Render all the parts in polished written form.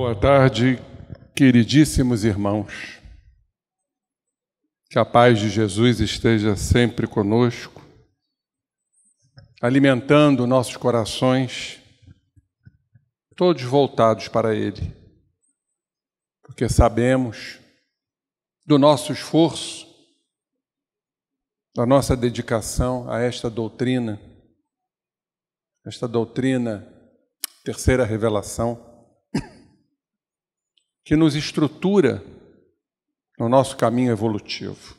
Boa tarde, queridíssimos irmãos. Que a paz de Jesus esteja sempre conosco, alimentando nossos corações, todos voltados para Ele, porque sabemos do nosso esforço, da nossa dedicação a esta doutrina, terceira revelação, que nos estrutura no nosso caminho evolutivo.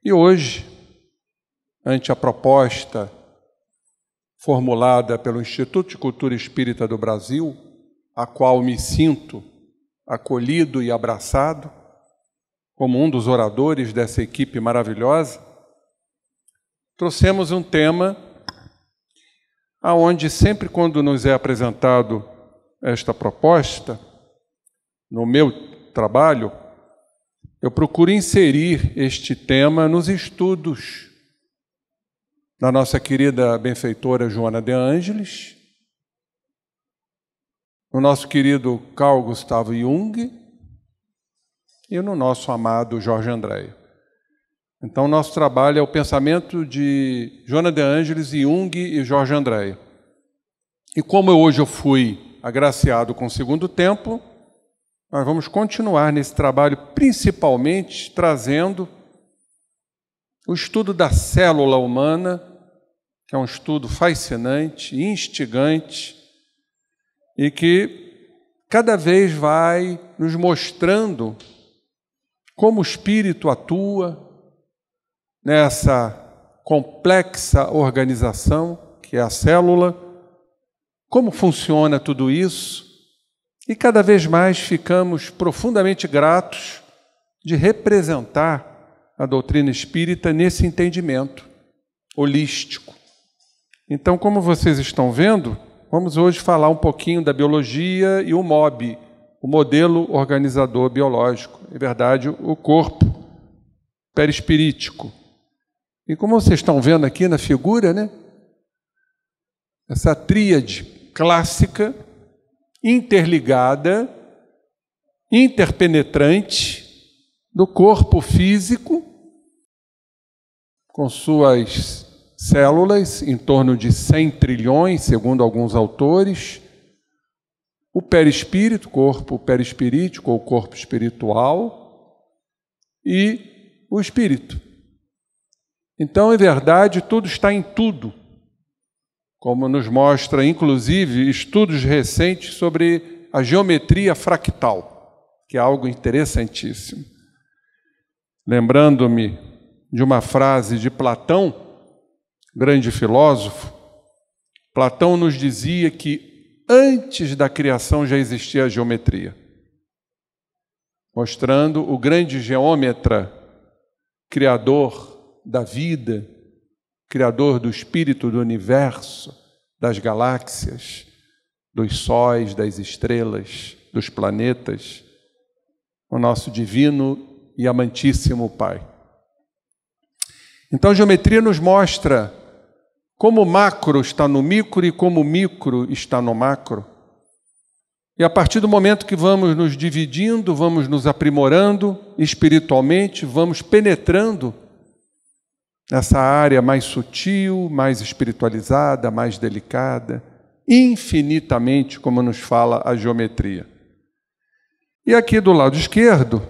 E hoje, ante a proposta formulada pelo Instituto de Cultura Espírita do Brasil, a qual me sinto acolhido e abraçado, como um dos oradores dessa equipe maravilhosa, trouxemos um tema aonde sempre quando nos é apresentado esta proposta, no meu trabalho, eu procuro inserir este tema nos estudos da nossa querida benfeitora Joana de Ângeles, no nosso querido Carl Gustav Jung e no nosso amado Jorge Andréia. Então, o nosso trabalho é o pensamento de Joana de Ângeles, Jung e Jorge Andréia. E como hoje eu fui agraciado com o segundo tempo, nós vamos continuar nesse trabalho, principalmente trazendo o estudo da célula humana, que é um estudo fascinante, instigante, e que cada vez vai nos mostrando como o espírito atua nessa complexa organização que é a célula, como funciona tudo isso, e cada vez mais ficamos profundamente gratos de representar a doutrina espírita nesse entendimento holístico. Então, como vocês estão vendo, vamos hoje falar um pouquinho da biologia e o MOB, o modelo organizador biológico, em verdade, o corpo perispirítico. E como vocês estão vendo aqui na figura, né? Essa tríade clássica, interligada, interpenetrante do corpo físico, com suas células, em torno de 100 trilhões, segundo alguns autores, o perispírito, corpo perispirítico ou corpo espiritual, e o espírito. Então, em verdade, tudo está em tudo, como nos mostra, inclusive, estudos recentes sobre a geometria fractal, que é algo interessantíssimo. Lembrando-me de uma frase de Platão, grande filósofo, Platão nos dizia que antes da criação já existia a geometria, mostrando o grande geômetra, criador da vida, criador do espírito do universo, das galáxias, dos sóis, das estrelas, dos planetas, o nosso divino e amantíssimo Pai. Então, a geometria nos mostra como o macro está no micro e como o micro está no macro. E a partir do momento que vamos nos dividindo, vamos nos aprimorando espiritualmente, vamos penetrando nessa área mais sutil, mais espiritualizada, mais delicada, infinitamente, como nos fala a geometria. E aqui do lado esquerdo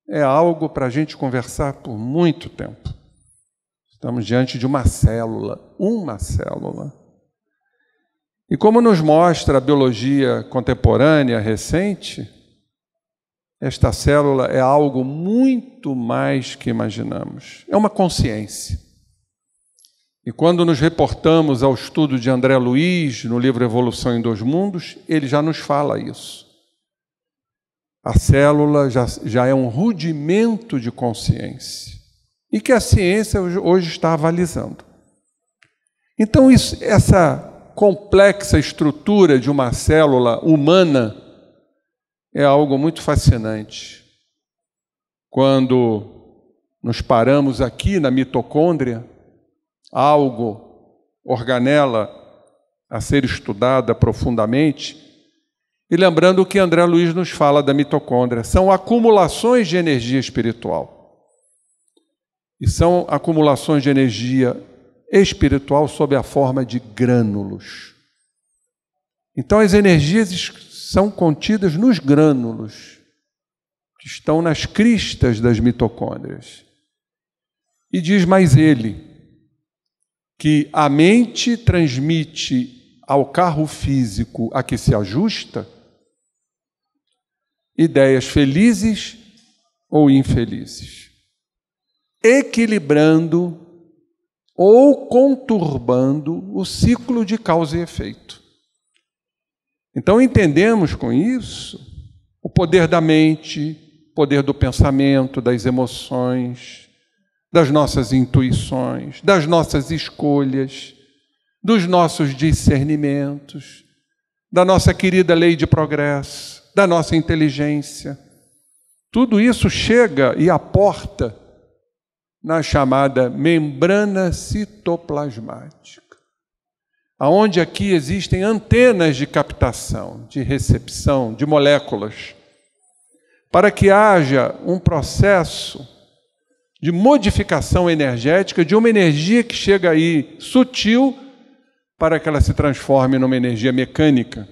é algo para a gente conversar por muito tempo. Estamos diante de uma célula. E como nos mostra a biologia contemporânea recente, esta célula é algo muito mais que imaginamos. É uma consciência. E quando nos reportamos ao estudo de André Luiz, no livro Evolução em Dois Mundos, ele já nos fala isso. A célula já é um rudimento de consciência. E que a ciência hoje está avalizando. Então, essa complexa estrutura de uma célula humana é algo muito fascinante. Quando nos paramos aqui na mitocôndria, algo, organela, a ser estudada profundamente, E lembrando o que André Luiz nos fala da mitocôndria, são acumulações de energia espiritual. E são acumulações de energia espiritual sob a forma de grânulos. Então as energias são contidas nos grânulos, que estão nas cristas das mitocôndrias. E diz mais ele, que a mente transmite ao carro físico a que se ajusta ideias felizes ou infelizes, equilibrando ou conturbando o ciclo de causa e efeito. Então entendemos com isso o poder da mente, o poder do pensamento, das emoções, das nossas intuições, das nossas escolhas, dos nossos discernimentos, da nossa querida lei de progresso, da nossa inteligência. Tudo isso chega e aporta na chamada membrana citoplasmática, aonde aqui existem antenas de captação, de recepção de moléculas, para que haja um processo de modificação energética de uma energia que chega aí sutil para que ela se transforme numa energia mecânica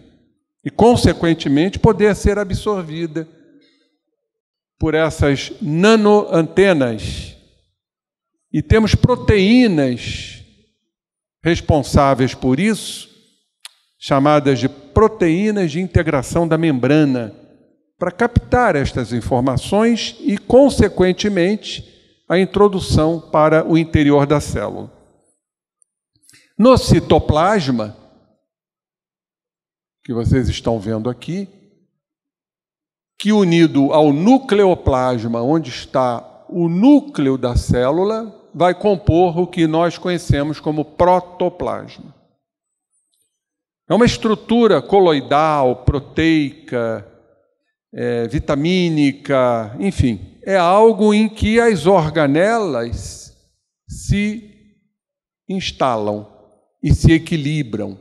e, consequentemente, poder ser absorvida por essas nanoantenas. E temos proteínas responsáveis por isso, chamadas de proteínas de integração da membrana, para captar estas informações e, consequentemente, a introdução para o interior da célula. No citoplasma, que vocês estão vendo aqui, que unido ao nucleoplasma, onde está o núcleo da célula, vai compor o que nós conhecemos como protoplasma. É uma estrutura coloidal, proteica, vitamínica, enfim, é algo em que as organelas se instalam e se equilibram.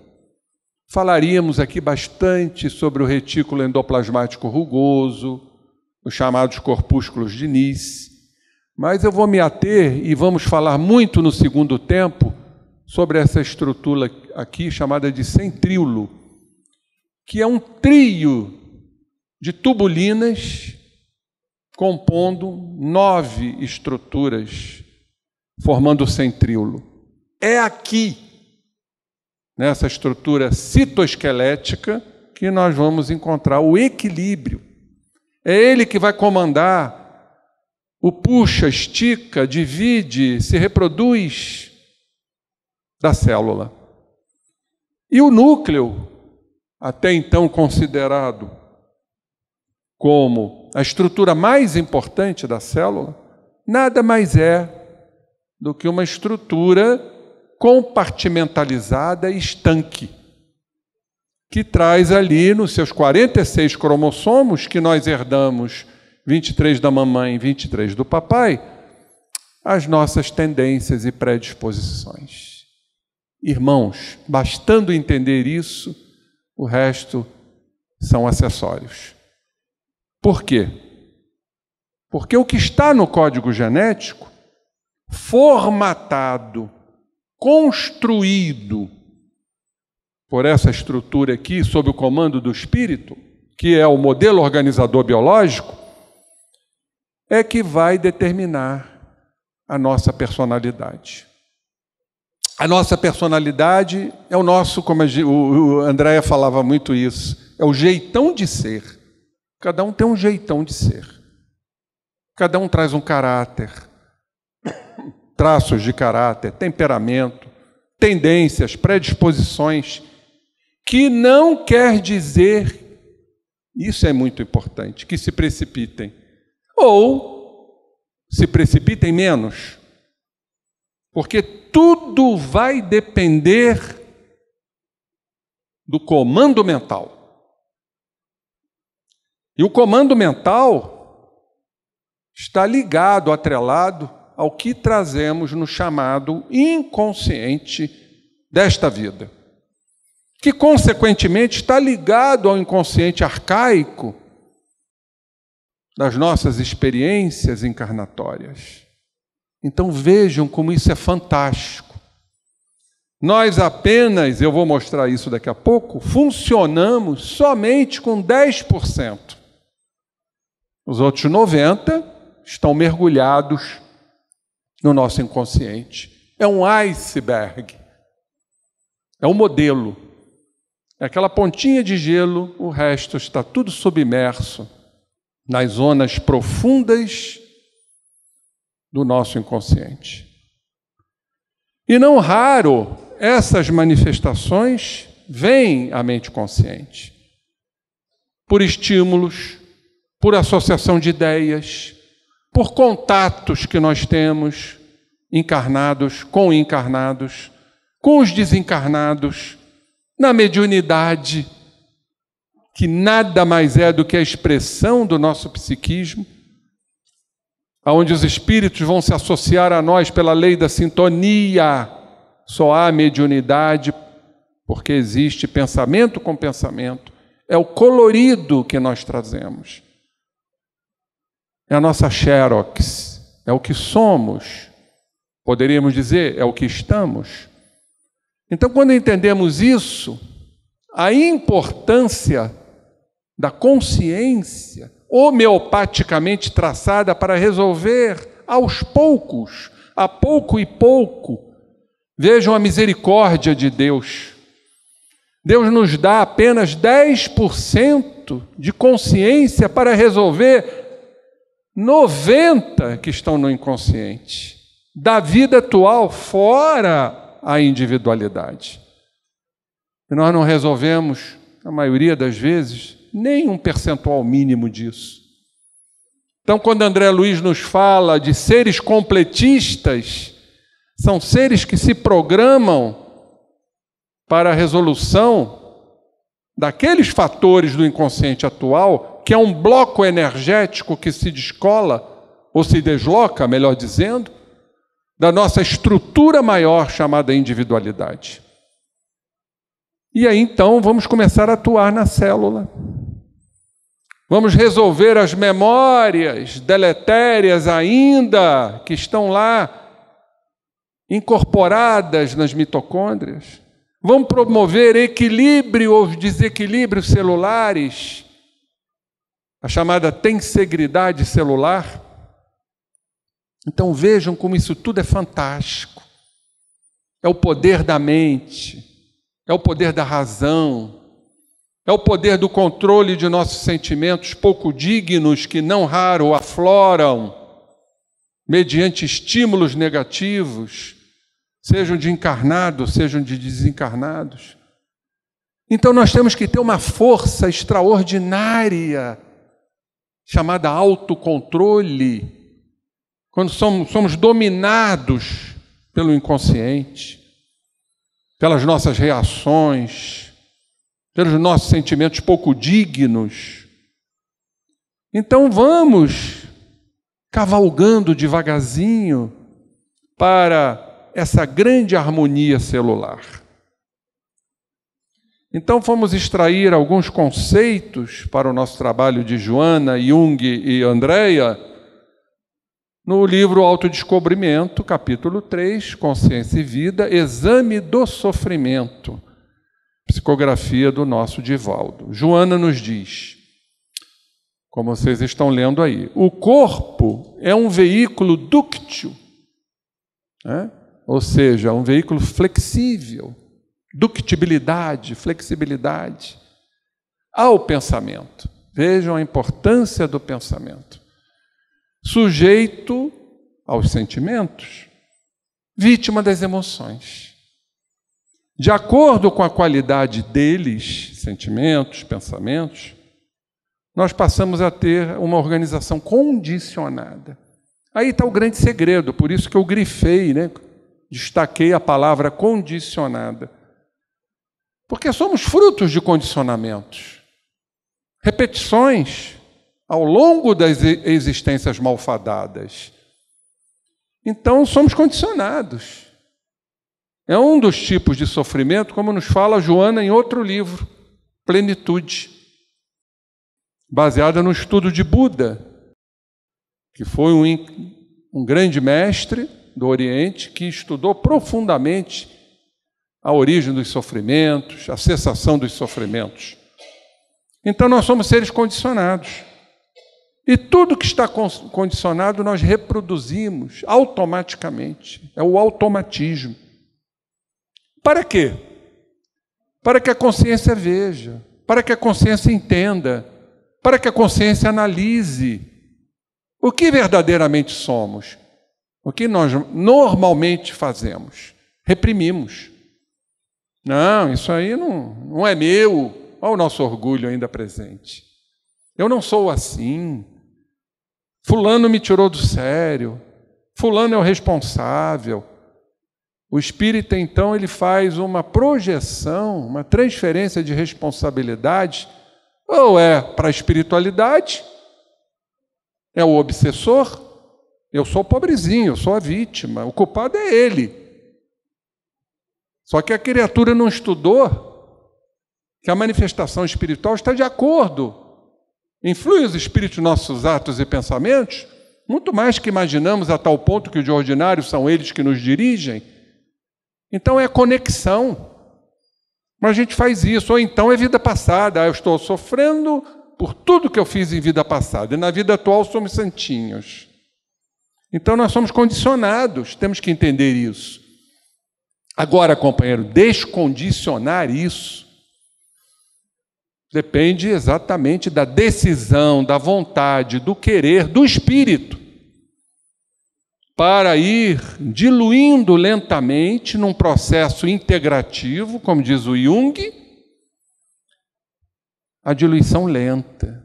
Falaríamos aqui bastante sobre o retículo endoplasmático rugoso, os chamados corpúsculos de Nice, mas eu vou me ater e vamos falar muito no segundo tempo sobre essa estrutura aqui chamada de centríolo, que é um trio de tubulinas compondo 9 estruturas, formando o centríolo. É aqui, nessa estrutura citoesquelética, que nós vamos encontrar o equilíbrio. É ele que vai comandar o puxa, estica, divide, se reproduz da célula. E o núcleo, até então considerado como a estrutura mais importante da célula, nada mais é do que uma estrutura compartimentalizada e estanque, que traz ali nos seus 46 cromossomos, que nós herdamos 23 da mamãe e 23 do papai, as nossas tendências e predisposições. Irmãos, bastando entender isso, o resto são acessórios. Por quê? Porque o que está no código genético, formatado, construído por essa estrutura aqui, sob o comando do espírito, que é o modelo organizador biológico, é que vai determinar a nossa personalidade. A nossa personalidade é o nosso, como o Andréia falava muito isso, é o jeitão de ser. Cada um tem um jeitão de ser. Cada um traz um caráter, traços de caráter, temperamento, tendências, predisposições, que não quer dizer, isso é muito importante, que se precipitem. Ou se precipitem menos. Porque tudo vai depender do comando mental. E o comando mental está ligado, atrelado ao que trazemos no chamado inconsciente desta vida, que consequentemente está ligado ao inconsciente arcaico das nossas experiências encarnatórias. Então vejam como isso é fantástico. Nós apenas, eu vou mostrar isso daqui a pouco, funcionamos somente com 10%. Os outros 90% estão mergulhados no nosso inconsciente. É um iceberg. É um modelo. É aquela pontinha de gelo, o resto está tudo submerso nas zonas profundas do nosso inconsciente. E não raro, essas manifestações vêm à mente consciente por estímulos, por associação de ideias, por contatos que nós temos, encarnados, com os desencarnados, na mediunidade, que nada mais é do que a expressão do nosso psiquismo, onde os espíritos vão se associar a nós pela lei da sintonia. Só há mediunidade porque existe pensamento com pensamento. É o colorido que nós trazemos. É a nossa xerox, é o que somos. Poderíamos dizer, é o que estamos. Então, quando entendemos isso, a importância da consciência homeopaticamente traçada para resolver aos poucos, a pouco e pouco. Vejam a misericórdia de Deus. Deus nos dá apenas 10% de consciência para resolver 90% que estão no inconsciente. Da vida atual, fora a individualidade. E nós não resolvemos, a maioria das vezes, nem um percentual mínimo disso. Então, quando André Luiz nos fala de seres completistas, são seres que se programam para a resolução daqueles fatores do inconsciente atual, que é um bloco energético que se descola, ou se desloca, melhor dizendo, da nossa estrutura maior chamada individualidade. E aí, então, vamos começar a atuar na célula. Vamos resolver as memórias deletérias ainda que estão lá incorporadas nas mitocôndrias. Vamos promover equilíbrio ou desequilíbrios celulares, a chamada tensegridade celular. Então vejam como isso tudo é fantástico. É o poder da mente, é o poder da razão, é o poder do controle de nossos sentimentos pouco dignos que não raro afloram mediante estímulos negativos, sejam de encarnados, sejam de desencarnados. Então nós temos que ter uma força extraordinária, chamada autocontrole, quando somos dominados pelo inconsciente, pelas nossas reações, pelos nossos sentimentos pouco dignos. Então vamos cavalgando devagarzinho para essa grande harmonia celular. Então vamos extrair alguns conceitos para o nosso trabalho de Joana, Jung e Andrea, no livro Autodescobrimento, capítulo 3, Consciência e Vida, Exame do Sofrimento, psicografia do nosso Divaldo. Joana nos diz, como vocês estão lendo aí, o corpo é um veículo dúctil, né? Ou seja, um veículo flexível, ductibilidade, flexibilidade, ao pensamento. Vejam a importância do pensamento. Sujeito aos sentimentos, vítima das emoções. De acordo com a qualidade deles, sentimentos, pensamentos, nós passamos a ter uma organização condicionada. Aí está o grande segredo, por isso que eu grifei, né? Destaquei a palavra condicionada. Porque somos frutos de condicionamentos, repetições ao longo das existências malfadadas. Então, somos condicionados. É um dos tipos de sofrimento, como nos fala Joana em outro livro, Plenitude, baseada no estudo de Buda, que foi um grande mestre do Oriente que estudou profundamente a origem dos sofrimentos, a cessação dos sofrimentos. Então nós somos seres condicionados. E tudo que está condicionado nós reproduzimos automaticamente. É o automatismo. Para quê? Para que a consciência veja, para que a consciência entenda, para que a consciência analise o que verdadeiramente somos, o que nós normalmente fazemos. Reprimimos. Não, isso aí não é meu. Olha o nosso orgulho ainda presente. Eu não sou assim. Fulano me tirou do sério. Fulano é o responsável. O espírita, então, ele faz uma projeção, uma transferência de responsabilidade, ou é para a espiritualidade, é o obsessor, eu sou o pobrezinho, eu sou a vítima, o culpado é ele. Só que a criatura não estudou que a manifestação espiritual está de acordo. Influi os espíritos nos nossos atos e pensamentos, muito mais que imaginamos, a tal ponto que de ordinário são eles que nos dirigem. Então é conexão. Mas a gente faz isso, ou então é vida passada. Eu estou sofrendo por tudo que eu fiz em vida passada, e na vida atual somos santinhos. Então nós somos condicionados, temos que entender isso. Agora, companheiro, descondicionar isso depende exatamente da decisão, da vontade, do querer, do espírito, para ir diluindo lentamente num processo integrativo, como diz o Jung, a diluição lenta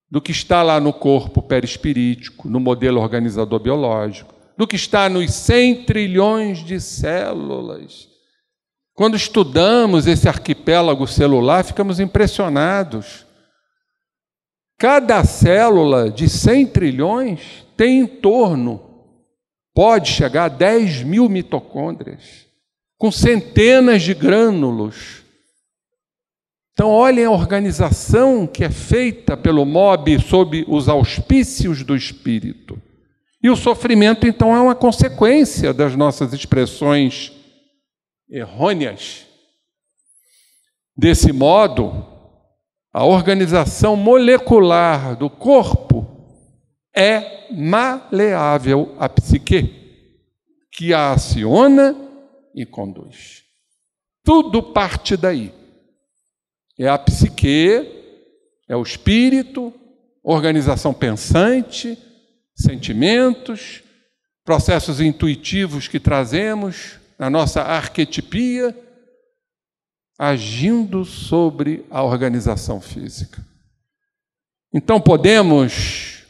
do que está lá no corpo perispirítico, no modelo organizador biológico, do que está nos 100 trilhões de células. Quando estudamos esse arquipélago celular, ficamos impressionados. Cada célula de 100 trilhões tem em torno, pode chegar a 10 mil mitocôndrias, com centenas de grânulos. Então, olhem a organização que é feita pelo MOB sob os auspícios do espírito. E o sofrimento, então, é uma consequência das nossas expressões errôneas. Desse modo, a organização molecular do corpo é maleável à psique, que a aciona e conduz. Tudo parte daí. É a psique, é o espírito, organização pensante, sentimentos, processos intuitivos que trazemos na nossa arquetipia, agindo sobre a organização física. Então, podemos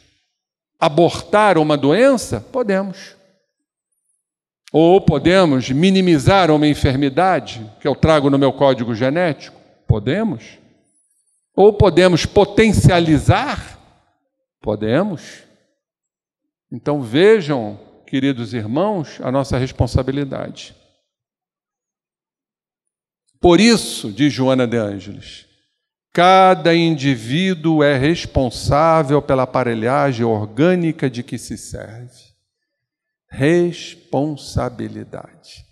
abortar uma doença? Podemos. Ou podemos minimizar uma enfermidade que eu trago no meu código genético? Podemos. Ou podemos potencializar? Podemos. Então, vejam, queridos irmãos, a nossa responsabilidade. Por isso, diz Joana de Ângeles, cada indivíduo é responsável pela aparelhagem orgânica de que se serve. Responsabilidade.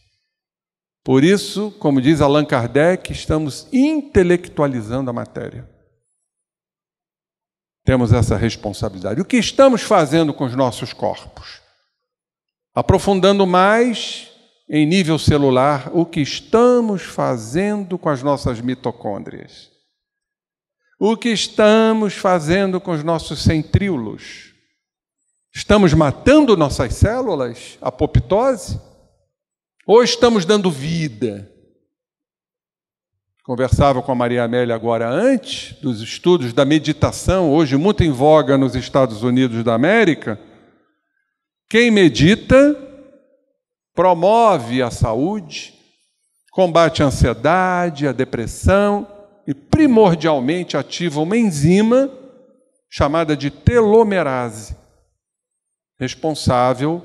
Por isso, como diz Allan Kardec, estamos intelectualizando a matéria. Temos essa responsabilidade. O que estamos fazendo com os nossos corpos? Aprofundando mais em nível celular, o que estamos fazendo com as nossas mitocôndrias? O que estamos fazendo com os nossos centríolos? Estamos matando nossas células, apoptose? Ou estamos dando vida? Conversava com a Maria Amélia agora antes dos estudos da meditação, hoje muito em voga nos Estados Unidos da América. Quem medita promove a saúde, combate a ansiedade, a depressão e primordialmente ativa uma enzima chamada de telomerase, responsável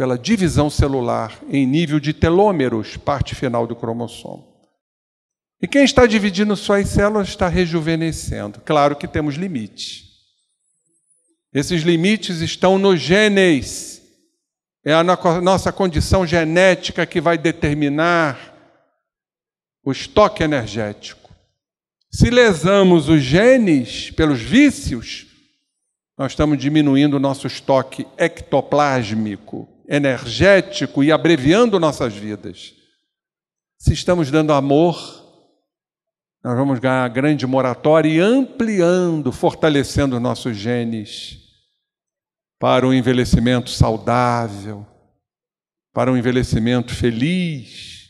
pela divisão celular em nível de telômeros, parte final do cromossomo. E quem está dividindo suas células está rejuvenescendo. Claro que temos limites. Esses limites estão nos genes. É a nossa condição genética que vai determinar o estoque energético. Se lesamos os genes pelos vícios, nós estamos diminuindo o nosso estoque ectoplásmico, energético e abreviando nossas vidas. Se estamos dando amor, nós vamos ganhar a grande moratória e ampliando, fortalecendo nossos genes para um envelhecimento saudável, para um envelhecimento feliz.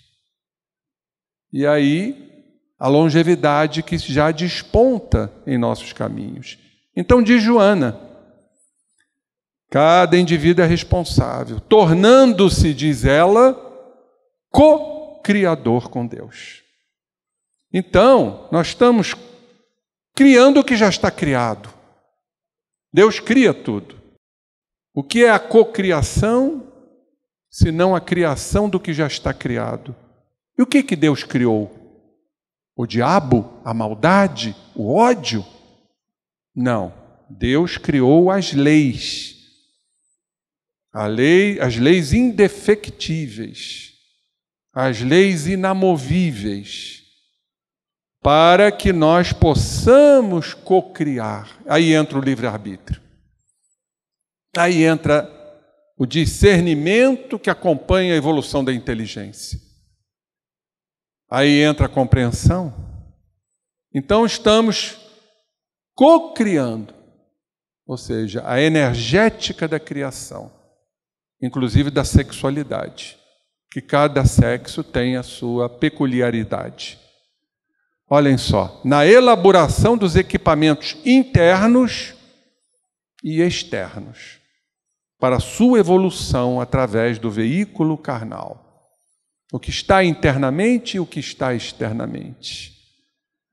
E aí, a longevidade que já desponta em nossos caminhos. Então, diz Joana, cada indivíduo é responsável, tornando-se, diz ela, co-criador com Deus. Então, nós estamos criando o que já está criado. Deus cria tudo. O que é a cocriação, senão a criação do que já está criado? E o que Deus criou? O diabo? A maldade? O ódio? Não. Deus criou as leis. As leis indefectíveis. As leis inamovíveis. Para que nós possamos cocriar. Aí entra o livre-arbítrio. Aí entra o discernimento que acompanha a evolução da inteligência. Aí entra a compreensão. Então estamos cocriando, ou seja, a energética da criação, inclusive da sexualidade, que cada sexo tem a sua peculiaridade. Olhem só, na elaboração dos equipamentos internos e externos, para a sua evolução através do veículo carnal. O que está internamente e o que está externamente.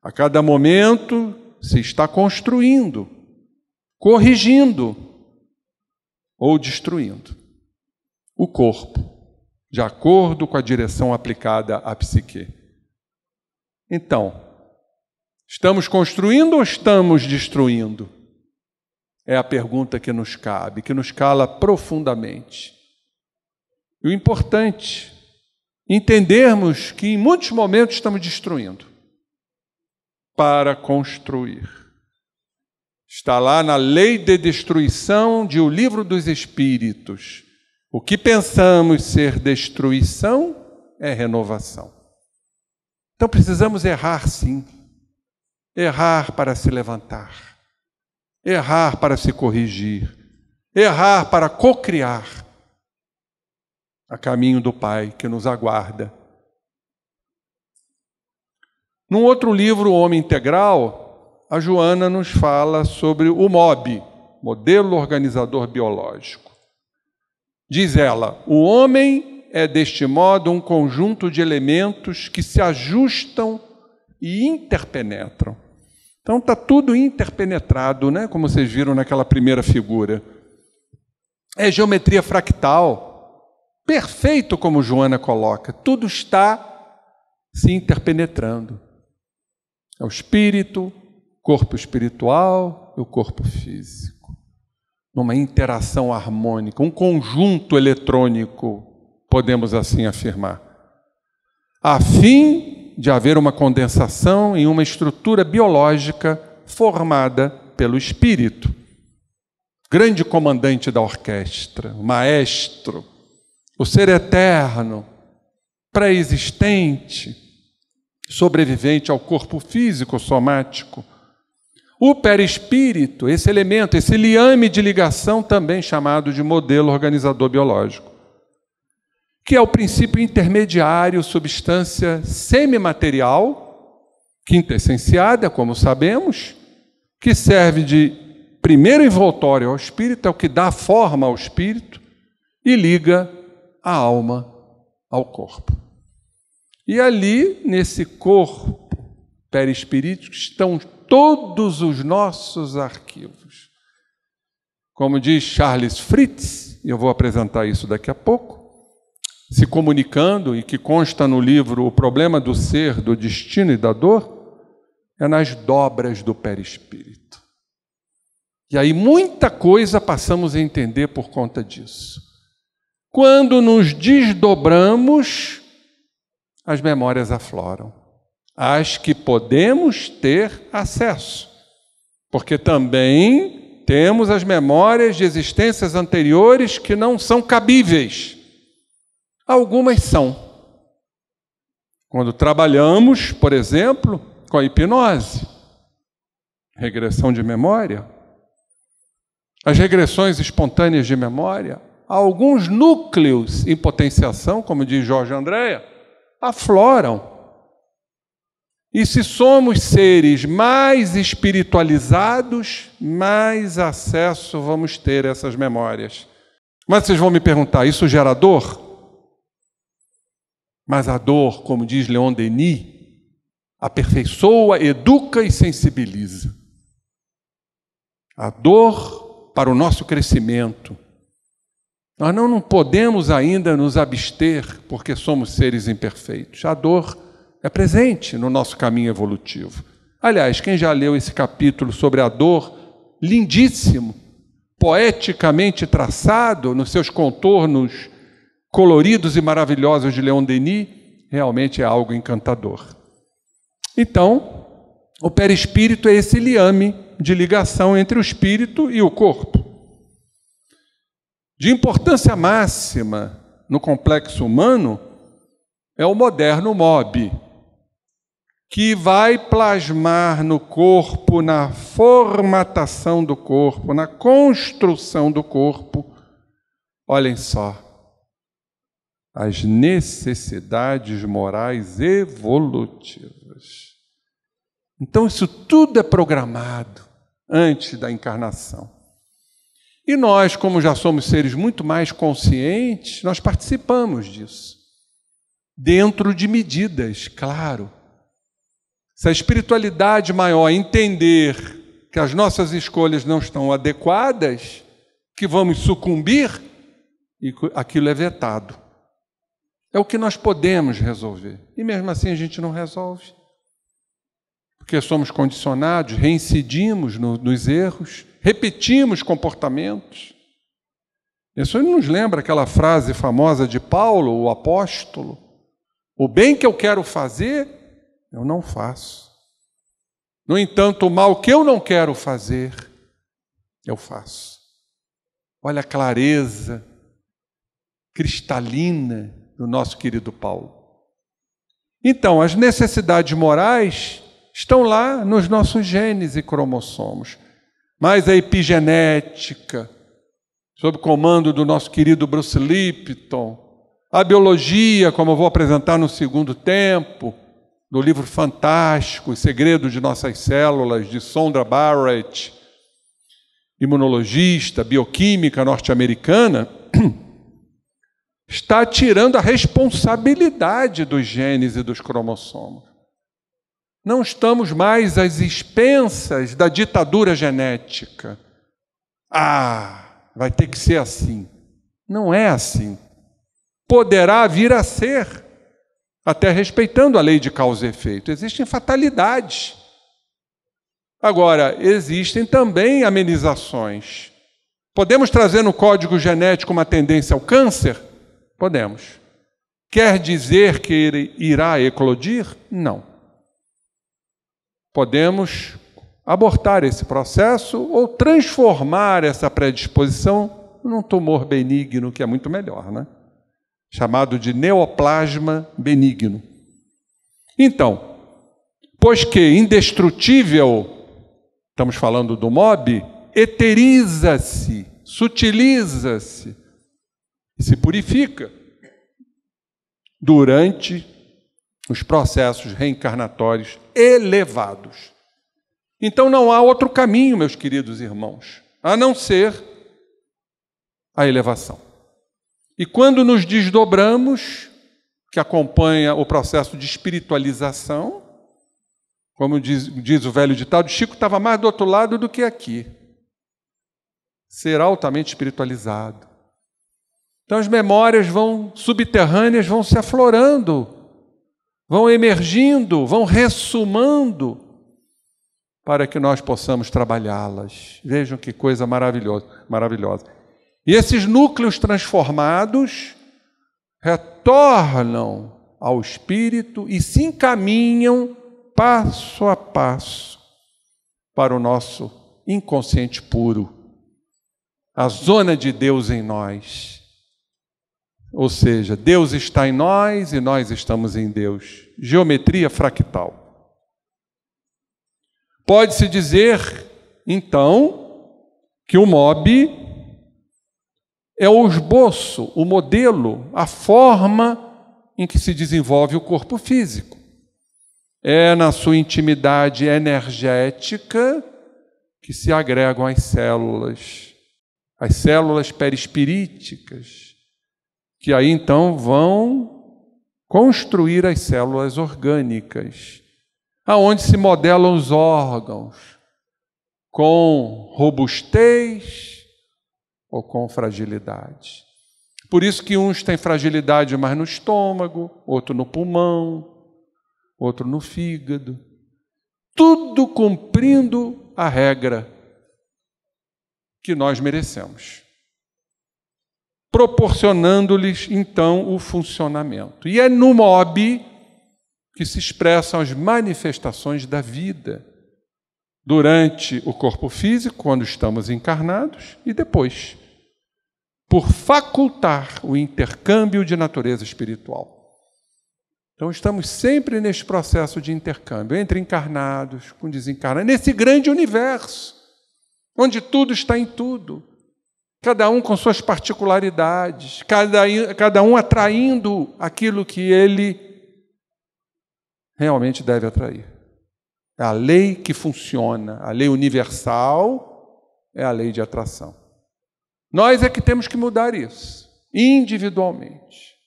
A cada momento se está construindo, corrigindo ou destruindo o corpo, de acordo com a direção aplicada à psique. Então, estamos construindo ou estamos destruindo? É a pergunta que nos cabe, que nos cala profundamente. E o importante, entendermos que em muitos momentos estamos destruindo para construir. Está lá na lei de destruição de O Livro dos Espíritos. O que pensamos ser destruição é renovação. Então precisamos errar, sim. Errar para se levantar. Errar para se corrigir, errar para cocriar a caminho do Pai que nos aguarda. Num outro livro, O Homem Integral, a Joana nos fala sobre o MOB, Modelo Organizador Biológico. Diz ela, o homem é deste modo um conjunto de elementos que se ajustam e interpenetram. Então está tudo interpenetrado, né? Como vocês viram naquela primeira figura. É geometria fractal, perfeito como Joana coloca, tudo está se interpenetrando. É o espírito, corpo espiritual e o corpo físico. Numa interação harmônica, um conjunto eletrônico, podemos assim afirmar. A fim de haver uma condensação em uma estrutura biológica formada pelo espírito. Grande comandante da orquestra, o maestro, o ser eterno, pré-existente, sobrevivente ao corpo físico somático. O perispírito, esse elemento, esse liame de ligação também chamado de modelo organizador biológico, que é o princípio intermediário, substância semimaterial, quintessenciada, como sabemos, que serve de primeiro envoltório ao espírito, é o que dá forma ao espírito e liga a alma ao corpo. E ali, nesse corpo perispirítico, estão todos os nossos arquivos. como diz Charles Fritz, e eu vou apresentar isso daqui a pouco, se comunicando, e que consta no livro O Problema do Ser, do Destino e da Dor, é nas dobras do perispírito. E aí muita coisa passamos a entender por conta disso. Quando nos desdobramos, as memórias afloram, às que podemos ter acesso, porque também temos as memórias de existências anteriores que não são cabíveis. Algumas são. Quando trabalhamos, por exemplo, com a hipnose, regressão de memória, as regressões espontâneas de memória, alguns núcleos em potenciação, como diz Jorge Andréa, afloram. E se somos seres mais espiritualizados, mais acesso vamos ter a essas memórias. Mas vocês vão me perguntar, isso gera dor? Mas a dor, como diz Leon Denis, aperfeiçoa, educa e sensibiliza. A dor para o nosso crescimento. Nós não podemos ainda nos abster porque somos seres imperfeitos. A dor é presente no nosso caminho evolutivo. Aliás, quem já leu esse capítulo sobre a dor, lindíssimo, poeticamente traçado nos seus contornos coloridos e maravilhosos de Leon Denis, realmente é algo encantador. Então, o perispírito é esse liame de ligação entre o espírito e o corpo. De importância máxima no complexo humano é o moderno MOB, que vai plasmar no corpo, na formatação do corpo, na construção do corpo, olhem só, as necessidades morais evolutivas. Então, isso tudo é programado antes da encarnação. E nós, como já somos seres muito mais conscientes, nós participamos disso. Dentro de medidas, claro. Se a espiritualidade maior entender que as nossas escolhas não estão adequadas, que vamos sucumbir, e aquilo é vetado. É o que nós podemos resolver. E mesmo assim a gente não resolve. Porque somos condicionados, reincidimos nos erros, repetimos comportamentos. Isso nos lembra aquela frase famosa de Paulo, o apóstolo: o bem que eu quero fazer, eu não faço. No entanto, o mal que eu não quero fazer, eu faço. Olha a clareza cristalina do nosso querido Paulo. Então, as necessidades morais estão lá nos nossos genes e cromossomos. Mas a epigenética, sob o comando do nosso querido Bruce Lipton, a biologia, como eu vou apresentar no segundo tempo, do livro fantástico, O Segredo de Nossas Células, de Sondra Barrett, imunologista, bioquímica norte-americana, está tirando a responsabilidade dos genes e dos cromossomos. Não estamos mais às expensas da ditadura genética. Vai ter que ser assim. Não é assim. Poderá vir a ser, até respeitando a lei de causa e efeito. Existem fatalidades. Agora, existem também amenizações. Podemos trazer no código genético uma tendência ao câncer? Podemos. Quer dizer que ele irá eclodir? Não. Podemos abortar esse processo ou transformar essa predisposição num tumor benigno, que é muito melhor, né? Chamado de neoplasma benigno. Então, pois que indestrutível, estamos falando do MOB, eteriza-se, sutiliza-se, se purifica durante os processos reencarnatórios elevados. Então não há outro caminho, meus queridos irmãos, a não ser a elevação. E quando nos desdobramos, que acompanha o processo de espiritualização, como diz o velho ditado, Chico estava mais do outro lado do que aqui. ser altamente espiritualizado. Então as memórias subterrâneas vão se aflorando, vão emergindo, vão ressumando, para que nós possamos trabalhá-las. Vejam que coisa maravilhosa. E esses núcleos transformados retornam ao espírito e se encaminham passo a passo para o nosso inconsciente puro, a zona de Deus em nós. Ou seja, Deus está em nós e nós estamos em Deus. Geometria fractal. Pode-se dizer, então, que o MOB é o esboço, o modelo, a forma em que se desenvolve o corpo físico. É na sua intimidade energética que se agregam as células perispiríticas, que aí então vão construir as células orgânicas, aonde se modelam os órgãos, com robustez ou com fragilidade. Por isso que uns têm fragilidade mais no estômago, outro no pulmão, outro no fígado. Tudo cumprindo a regra que nós merecemos, proporcionando-lhes, então, o funcionamento. E é no MOB que se expressam as manifestações da vida, durante o corpo físico, quando estamos encarnados, e depois, por facultar o intercâmbio de natureza espiritual. Então, estamos sempre neste processo de intercâmbio, entre encarnados com desencarnados, nesse grande universo, onde tudo está em tudo, cada um com suas particularidades, cada um atraindo aquilo que ele realmente deve atrair. É a lei que funciona, a lei universal é a lei de atração. Nós é que temos que mudar isso, individualmente.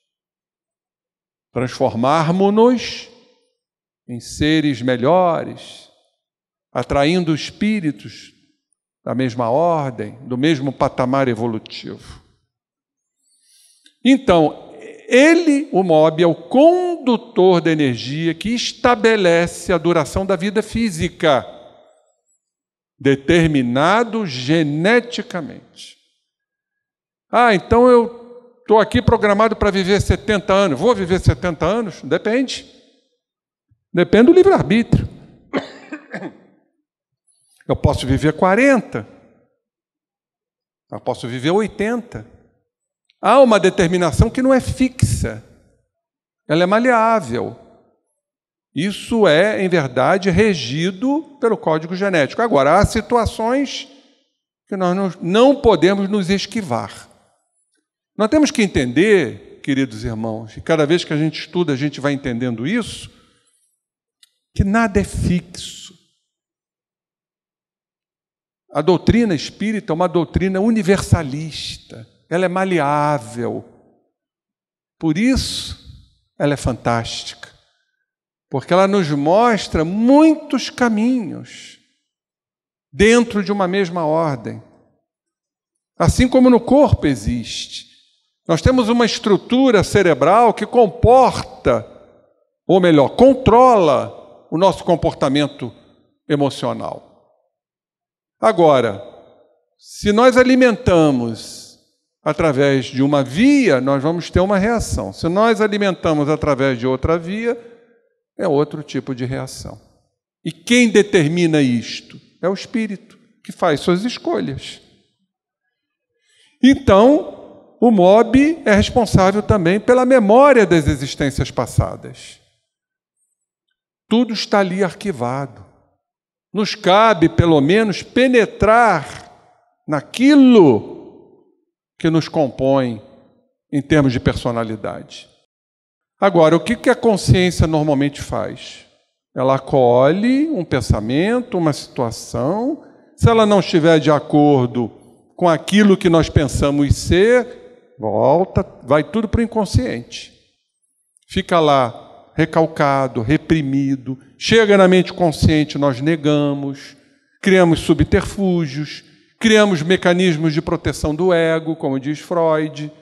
Transformarmos-nos em seres melhores, atraindo espíritos da mesma ordem, do mesmo patamar evolutivo. Então, o MOB, é o condutor da energia que estabelece a duração da vida física, determinado geneticamente. Então eu estou aqui programado para viver 70 anos. Vou viver 70 anos? Depende. Depende do livre-arbítrio. Eu posso viver 40. Eu posso viver 80. Há uma determinação que não é fixa. Ela é maleável. Isso é, em verdade, regido pelo código genético. Agora, há situações que nós não podemos nos esquivar. Nós temos que entender, queridos irmãos, e cada vez que a gente estuda, a gente vai entendendo isso, que nada é fixo. A doutrina espírita é uma doutrina universalista. Ela é maleável. Por isso, ela é fantástica. Porque ela nos mostra muitos caminhos dentro de uma mesma ordem. Assim como no corpo existe. Nós temos uma estrutura cerebral que comporta, ou melhor, controla o nosso comportamento emocional. Agora, se nós alimentamos através de uma via, nós vamos ter uma reação. Se nós alimentamos através de outra via, é outro tipo de reação. E quem determina isto? É o espírito, que faz suas escolhas. Então, o MOB é responsável também pela memória das existências passadas. Tudo está ali arquivado. Nos cabe, pelo menos, penetrar naquilo que nos compõe em termos de personalidade. Agora, o que a consciência normalmente faz? Ela acolhe um pensamento, uma situação. Se ela não estiver de acordo com aquilo que nós pensamos ser, volta, vai tudo para o inconsciente. Fica lá recalcado, reprimido. Chega na mente consciente, nós negamos, criamos subterfúgios, Criamos mecanismos de proteção do ego, como diz Freud.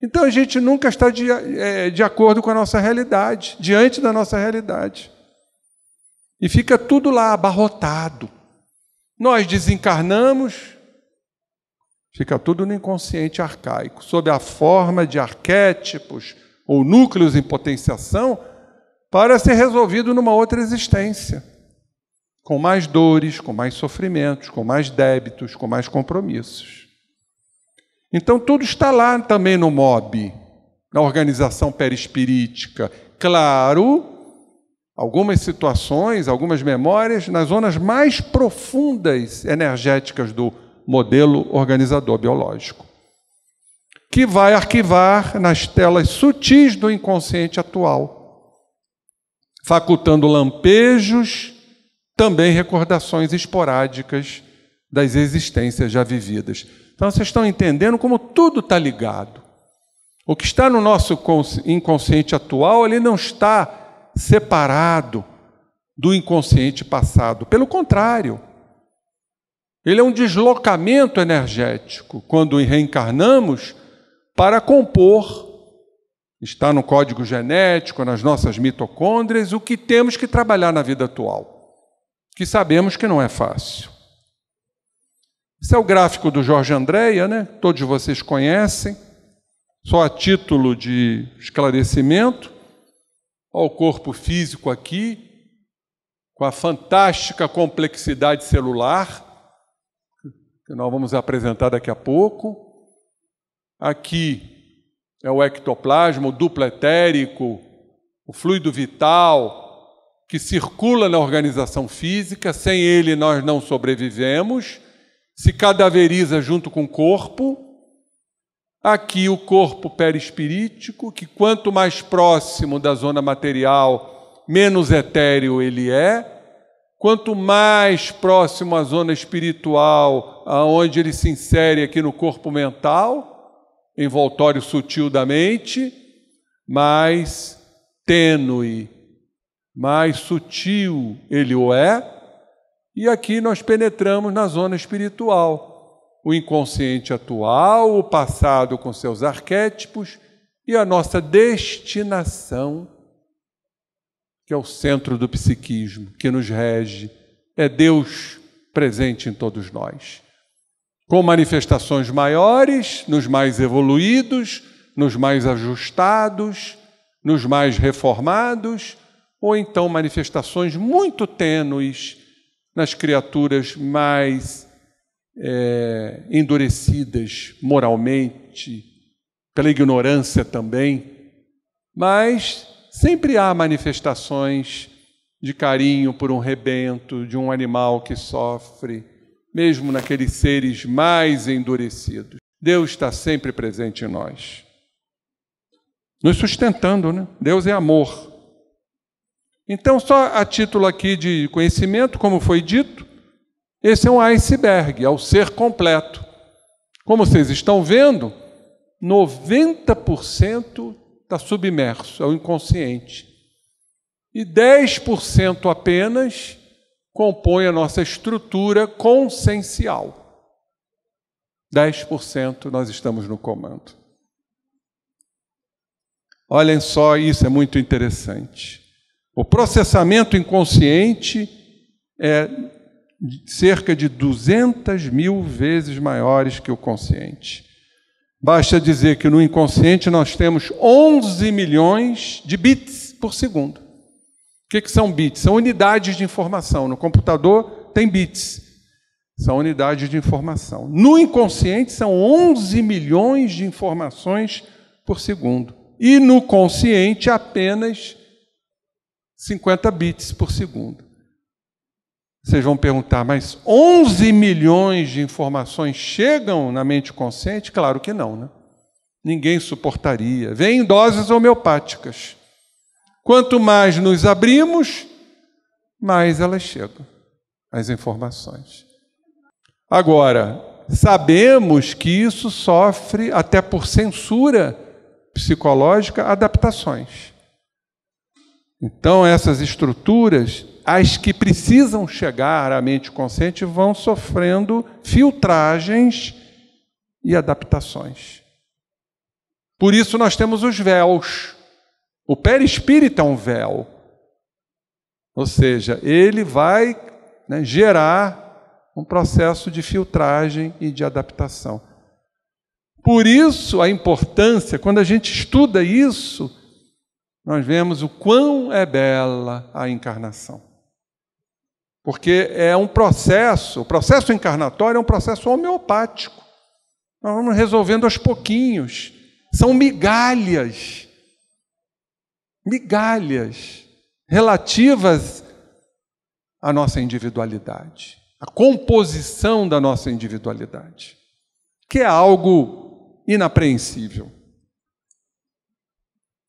Então a gente nunca está de acordo com a nossa realidade, diante da nossa realidade. E fica tudo lá abarrotado. Nós desencarnamos, fica tudo no inconsciente arcaico, sob a forma de arquétipos ou núcleos em potenciação, para ser resolvido numa outra existência, com mais dores, com mais sofrimentos, com mais débitos, com mais compromissos. Então tudo está lá também no MOB, na organização perispirítica. Claro, algumas situações, algumas memórias nas zonas mais profundas energéticas do modelo organizador biológico, que vai arquivar nas telas sutis do inconsciente atual, facultando lampejos, também recordações esporádicas das existências já vividas. Então vocês estão entendendo como tudo está ligado. O que está no nosso inconsciente atual, ele não está separado do inconsciente passado. Pelo contrário, ele é um deslocamento energético, quando reencarnamos, para compor, está no código genético, nas nossas mitocôndrias, o que temos que trabalhar na vida atual, que sabemos que não é fácil. Esse é o gráfico do Jorge Andréa, né? Todos vocês conhecem, só a título de esclarecimento. Olha o corpo físico aqui, com a fantástica complexidade celular, que nós vamos apresentar daqui a pouco. Aqui é o ectoplasma, o duplo etérico, o fluido vital, que circula na organização física. Sem ele nós não sobrevivemos. Se cadaveriza junto com o corpo. Aqui o corpo perispirítico, que quanto mais próximo da zona material, menos etéreo ele é. Quanto mais próximo à zona espiritual, aonde ele se insere aqui no corpo mental, envoltório sutil da mente, mais tênue, mais sutil ele o é. E aqui nós penetramos na zona espiritual, o inconsciente atual, o passado com seus arquétipos e a nossa destinação, que é o centro do psiquismo, que nos rege, é Deus presente em todos nós, com manifestações maiores, nos mais evoluídos, nos mais ajustados, nos mais reformados, ou então manifestações muito tênues nas criaturas mais endurecidas moralmente, pela ignorância também, mas sempre há manifestações de carinho por um rebento, de um animal que sofre, mesmo naqueles seres mais endurecidos. Deus está sempre presente em nós, nos sustentando, né? Deus é amor. Então, só a título aqui de conhecimento, como foi dito, esse é um iceberg, é o ser completo. Como vocês estão vendo, 90% está submerso, é o inconsciente. E 10% apenas compõe a nossa estrutura consciencial. 10% nós estamos no comando. Olhem só, isso é muito interessante. O processamento inconsciente é cerca de 200.000 vezes maiores que o consciente. Basta dizer que no inconsciente nós temos 11 milhões de bits por segundo. O que são bits? São unidades de informação. No computador tem bits. São unidades de informação. No inconsciente são 11 milhões de informações por segundo. E no consciente apenas 50 bits por segundo. Vocês vão perguntar, mas 11 milhões de informações chegam na mente consciente? Claro que não, né? Ninguém suportaria. Vem em doses homeopáticas. Quanto mais nos abrimos, mais elas chegam, as informações. Agora, sabemos que isso sofre, até por censura psicológica, adaptações. Então, essas estruturas, as que precisam chegar à mente consciente, vão sofrendo filtragens e adaptações. Por isso nós temos os véus. O perispírito é um véu. Ou seja, ele vai, gerar um processo de filtragem e de adaptação. Por isso a importância, quando a gente estuda isso, nós vemos o quão é bela a encarnação. Porque é um processo, o processo encarnatório é um processo homeopático. Nós vamos resolvendo aos pouquinhos. São migalhas relativas à nossa individualidade, à composição da nossa individualidade, que é algo inapreensível.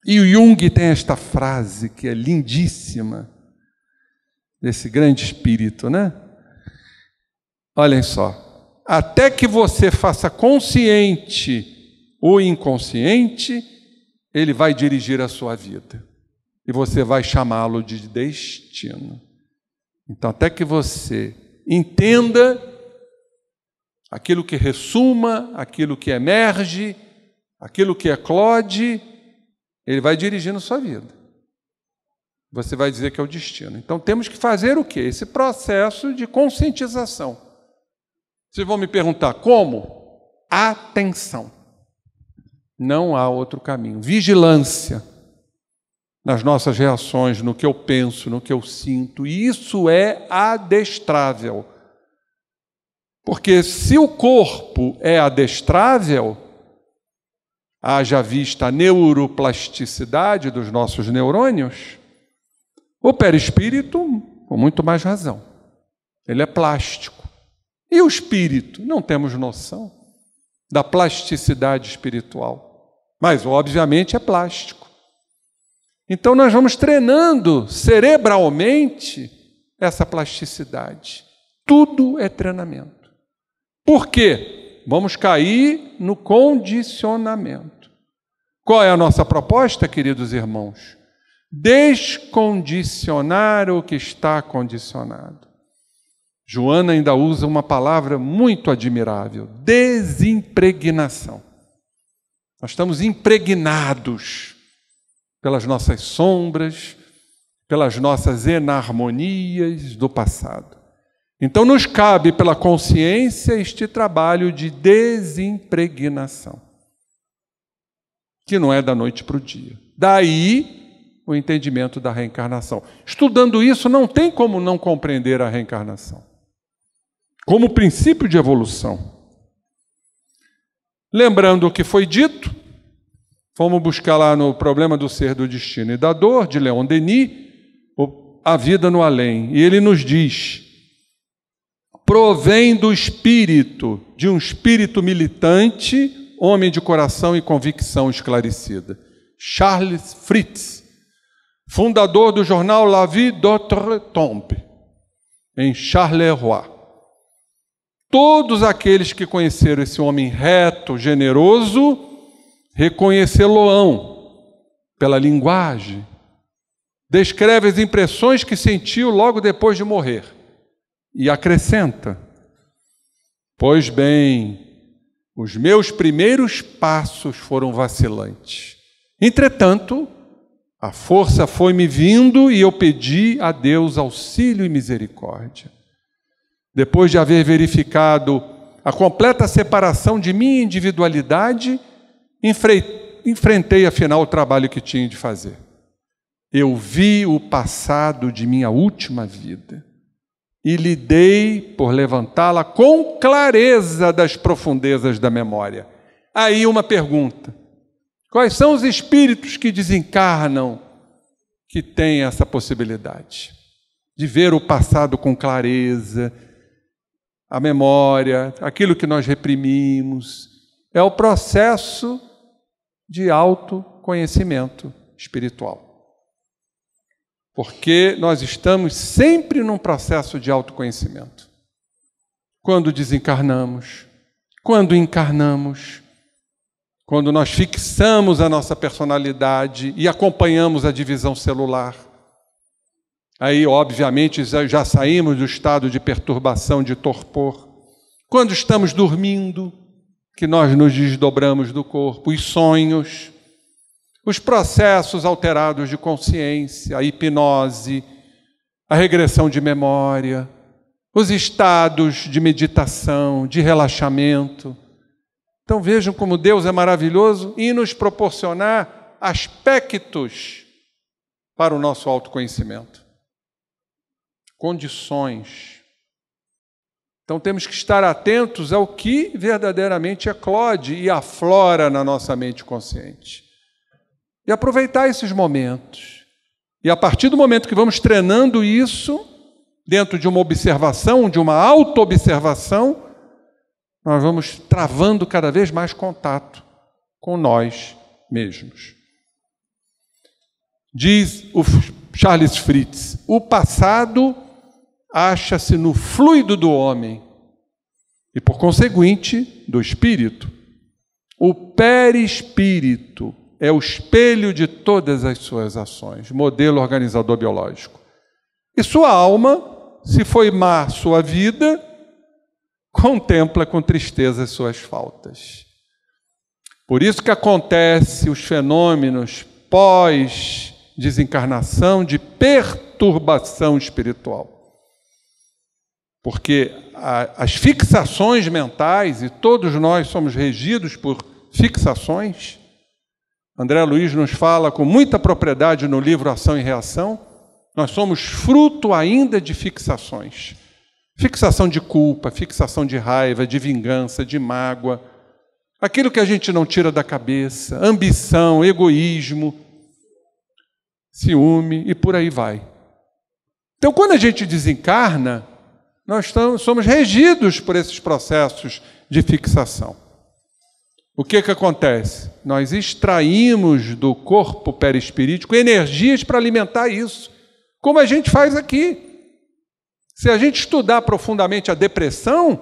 E o Jung tem esta frase que é lindíssima, desse grande espírito, né? Olhem só, até que você faça consciente o inconsciente, ele vai dirigir a sua vida. E você vai chamá-lo de destino. Então, até que você entenda aquilo que ressuma, aquilo que emerge, aquilo que eclode, ele vai dirigindo a sua vida. Você vai dizer que é o destino. Então, temos que fazer o quê? Esse processo de conscientização. Vocês vão me perguntar, como? Atenção. Não há outro caminho. Vigilância nas nossas reações, no que eu penso, no que eu sinto. E isso é adestrável. Porque se o corpo é adestrável, haja vista a neuroplasticidade dos nossos neurônios, o perispírito, com muito mais razão, ele é plástico. E o espírito? Não temos noção da plasticidade espiritual, mas obviamente é plástico. Então nós vamos treinando cerebralmente essa plasticidade. Tudo é treinamento. Por quê? Vamos cair no condicionamento. Qual é a nossa proposta, queridos irmãos? Descondicionar o que está condicionado. Joana ainda usa uma palavra muito admirável: desimpregnação. Nós estamos impregnados pelas nossas sombras, pelas nossas enarmonias do passado. Então nos cabe pela consciência este trabalho de desimpregnação, que não é da noite para o dia. Daí o entendimento da reencarnação. Estudando isso, não tem como não compreender a reencarnação como princípio de evolução. Lembrando o que foi dito, fomos buscar lá no Problema do Ser, do Destino e da Dor, de Leon Denis, a vida no além. E ele nos diz: provém do espírito, de um espírito militante, homem de coração e convicção esclarecida. Charles Fritz, fundador do jornal La Vie d'Outre-Tombe, em Charleroi. Todos aqueles que conheceram esse homem reto, generoso, reconhecê-lo-ão pela linguagem. Descreve as impressões que sentiu logo depois de morrer. E acrescenta: pois bem, os meus primeiros passos foram vacilantes. Entretanto, a força foi me vindo e eu pedi a Deus auxílio e misericórdia. Depois de haver verificado a completa separação de minha individualidade, enfrentei afinal o trabalho que tinha de fazer. Eu vi o passado de minha última vida e lidei por levantá-la com clareza das profundezas da memória. Aí uma pergunta: quais são os espíritos que desencarnam que têm essa possibilidade de ver o passado com clareza, a memória, aquilo que nós reprimimos? É o processo de autoconhecimento espiritual. Porque nós estamos sempre num processo de autoconhecimento. Quando desencarnamos, quando encarnamos, quando nós fixamos a nossa personalidade e acompanhamos a divisão celular, Aí, obviamente, já saímos do estado de perturbação, de torpor. Quando estamos dormindo, que nós nos desdobramos do corpo, os sonhos, os processos alterados de consciência, a hipnose, a regressão de memória, os estados de meditação, de relaxamento. Então vejam como Deus é maravilhoso em nos proporcionar aspectos para o nosso autoconhecimento, condições. Então temos que estar atentos ao que verdadeiramente eclode e aflora na nossa mente consciente. E aproveitar esses momentos. E a partir do momento que vamos treinando isso, dentro de uma observação, de uma auto-observação, nós vamos travando cada vez mais contato com nós mesmos. Diz o Charles Fritz, o passado acha-se no fluido do homem e, por conseguinte, do espírito. O perispírito é o espelho de todas as suas ações, modelo organizador biológico. E sua alma, se foi má sua vida, contempla com tristeza as suas faltas. Por isso que acontece os fenômenos pós-desencarnação de perturbação espiritual. Porque as fixações mentais, e todos nós somos regidos por fixações, André Luiz nos fala com muita propriedade no livro Ação e Reação, nós somos fruto ainda de fixações. Fixação de culpa, fixação de raiva, de vingança, de mágoa, aquilo que a gente não tira da cabeça, ambição, egoísmo, ciúme e por aí vai. Então, quando a gente desencarna, nós somos regidos por esses processos de fixação. O que acontece? Nós extraímos do corpo perispirítico energias para alimentar isso, como a gente faz aqui. Se a gente estudar profundamente a depressão,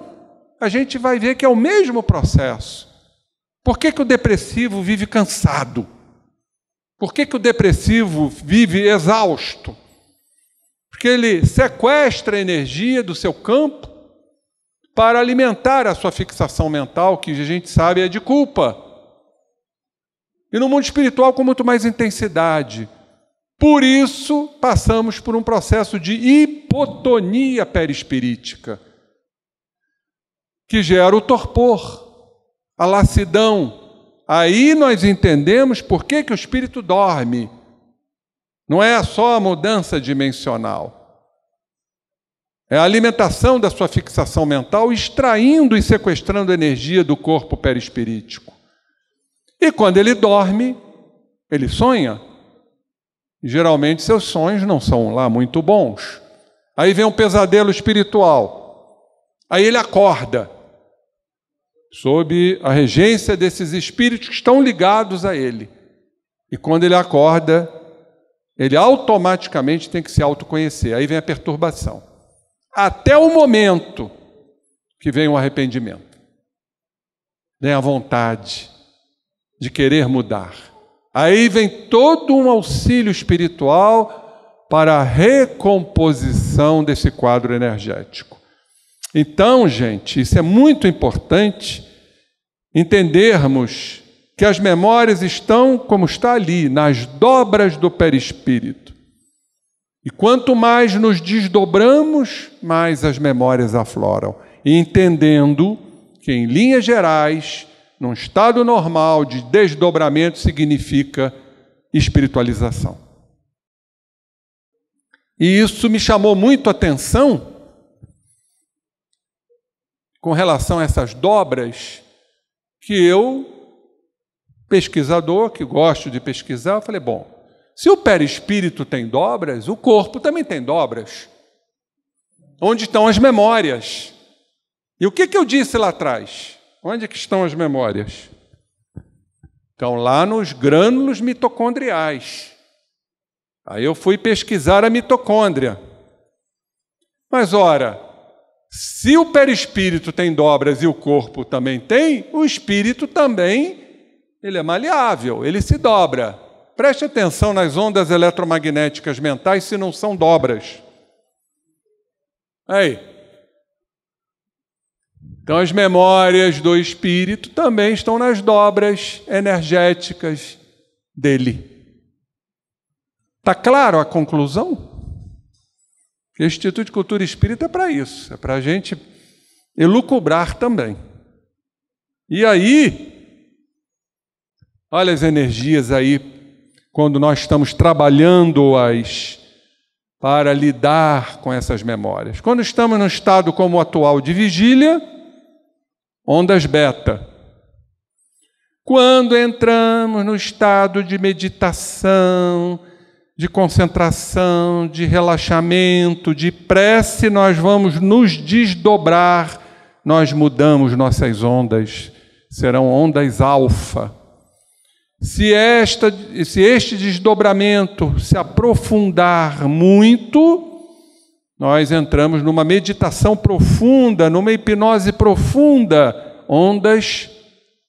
a gente vai ver que é o mesmo processo. Por que o depressivo vive cansado? Por que o depressivo vive exausto? Porque ele sequestra a energia do seu campo para alimentar a sua fixação mental, que a gente sabe é de culpa. E no mundo espiritual com muito mais intensidade. Por isso, passamos por um processo de hipotonia perispirítica, que gera o torpor, a lassidão. Aí nós entendemos por que o espírito dorme. Não é só a mudança dimensional. É a alimentação da sua fixação mental, extraindo e sequestrando energia do corpo perispirítico. E quando ele dorme, ele sonha. E geralmente seus sonhos não são lá muito bons. Aí vem um pesadelo espiritual. Aí ele acorda, sob a regência desses espíritos que estão ligados a ele. E quando ele acorda, ele automaticamente tem que se autoconhecer. Aí vem a perturbação. Até o momento que vem o arrependimento. Vem a vontade de querer mudar. Aí vem todo um auxílio espiritual para a recomposição desse quadro energético. Então, gente, isso é muito importante entendermos que as memórias estão, como está ali, nas dobras do perispírito. E quanto mais nos desdobramos, mais as memórias afloram. E entendendo que, em linhas gerais, num estado normal de desdobramento significa espiritualização. E isso me chamou muito a atenção com relação a essas dobras, que eu, pesquisador, que gosto de pesquisar, eu falei, bom, se o perispírito tem dobras, o corpo também tem dobras. Onde estão as memórias? E o que eu disse lá atrás? Onde é que estão as memórias? Estão lá nos grânulos mitocondriais. Aí eu fui pesquisar a mitocôndria. Mas, ora, se o perispírito tem dobras e o corpo também tem, o espírito também, ele é maleável, ele se dobra. Preste atenção nas ondas eletromagnéticas mentais se não são dobras. Aí. Então, as memórias do espírito também estão nas dobras energéticas dele. Está claro a conclusão? O Instituto de Cultura Espírita é para isso, é para a gente elucubrar também. E aí, olha as energias aí, quando nós estamos trabalhando-as para lidar com essas memórias. Quando estamos num estado como o atual de vigília, ondas beta. Quando entramos no estado de meditação, de concentração, de relaxamento, de prece, nós vamos nos desdobrar, nós mudamos nossas ondas, serão ondas alfa. Se este desdobramento se aprofundar muito, nós entramos numa meditação profunda, numa hipnose profunda, ondas